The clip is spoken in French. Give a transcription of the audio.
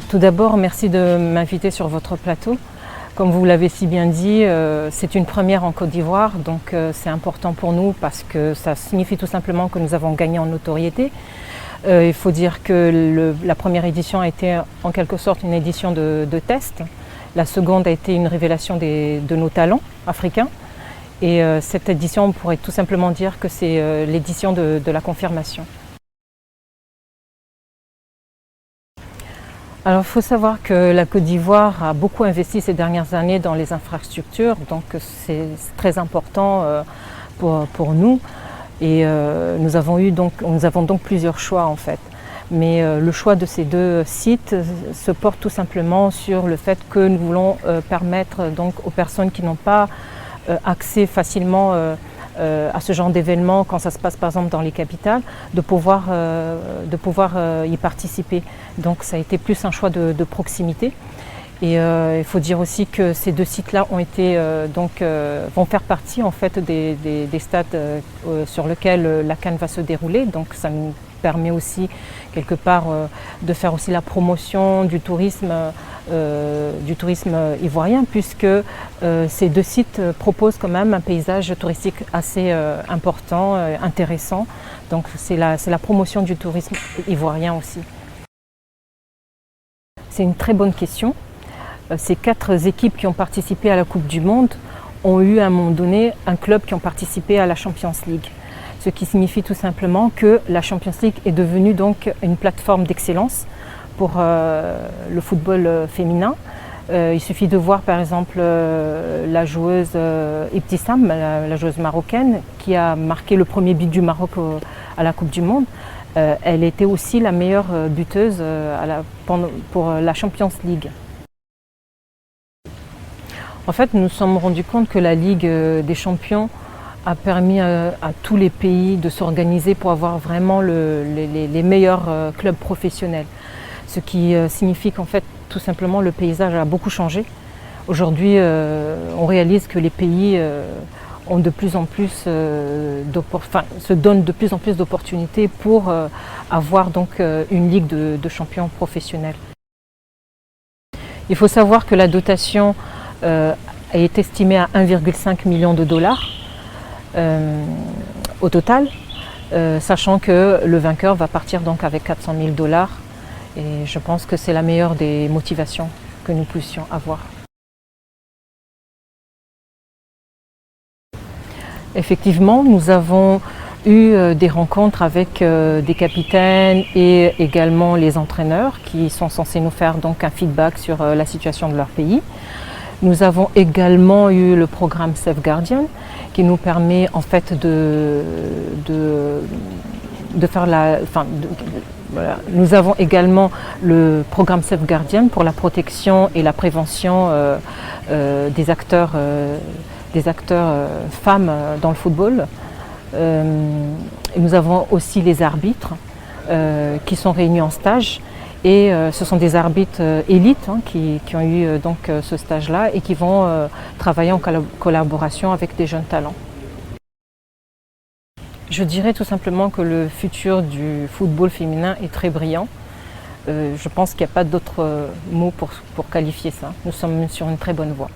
Tout d'abord, merci de m'inviter sur votre plateau. Comme vous l'avez si bien dit, c'est une première en Côte d'Ivoire, donc c'est important pour nous parce que ça signifie tout simplement que nous avons gagné en notoriété. Il faut dire que la première édition a été en quelque sorte une édition de test. La seconde a été une révélation de nos talents africains. Et cette édition, on pourrait tout simplement dire que c'est l'édition de la confirmation. Alors, il faut savoir que la Côte d'Ivoire a beaucoup investi ces dernières années dans les infrastructures, donc c'est très important pour nous. Et nous avons donc plusieurs choix en fait. Mais le choix de ces deux sites se porte tout simplement sur le fait que nous voulons permettre donc aux personnes qui n'ont pas accès facilement à ce genre d'événements, quand ça se passe par exemple dans les capitales, de pouvoir y participer. Donc ça a été plus un choix de proximité. Et il faut dire aussi que ces deux sites-là vont faire partie en fait des stades sur lesquels la CAN va se dérouler. Donc ça nous permet aussi quelque part de faire aussi la promotion du tourisme ivoirien, puisque ces deux sites proposent quand même un paysage touristique assez important, intéressant. Donc c'est la promotion du tourisme ivoirien aussi. C'est une très bonne question. Ces 4 équipes qui ont participé à la Coupe du Monde ont eu à un moment donné un club qui ont participé à la Champions League. Ce qui signifie tout simplement que la Champions League est devenue donc une plateforme d'excellence pour le football féminin. Il suffit de voir par exemple la joueuse Ibtissam, la joueuse marocaine, qui a marqué le premier but du Maroc à la Coupe du Monde. Elle était aussi la meilleure buteuse pour la Champions League. En fait, nous nous sommes rendus compte que la Ligue des champions a permis à tous les pays de s'organiser pour avoir vraiment les meilleurs clubs professionnels. Ce qui signifie qu'en fait, tout simplement, le paysage a beaucoup changé. Aujourd'hui, on réalise que les pays ont de plus en plus se donnent de plus en plus d'opportunités pour avoir donc une Ligue de champions professionnels. Il faut savoir que la dotation est estimée à 1,5 million de dollars au total, sachant que le vainqueur va partir donc avec 400 000 dollars. Et je pense que c'est la meilleure des motivations que nous puissions avoir. Effectivement, nous avons eu des rencontres avec des capitaines et également les entraîneurs qui sont censés nous faire donc un feedback sur la situation de leur pays. Nous avons également eu le programme Safe Guardian qui nous permet en fait voilà. Nous avons également le programme Safe Guardian pour la protection et la prévention des acteurs femmes dans le football. Nous avons aussi les arbitres qui sont réunis en stage. Et ce sont des arbitres élites qui ont eu donc ce stage-là et qui vont travailler en collaboration avec des jeunes talents. Je dirais tout simplement que le futur du football féminin est très brillant. Je pense qu'il n'y a pas d'autre mot pour qualifier ça. Nous sommes sur une très bonne voie.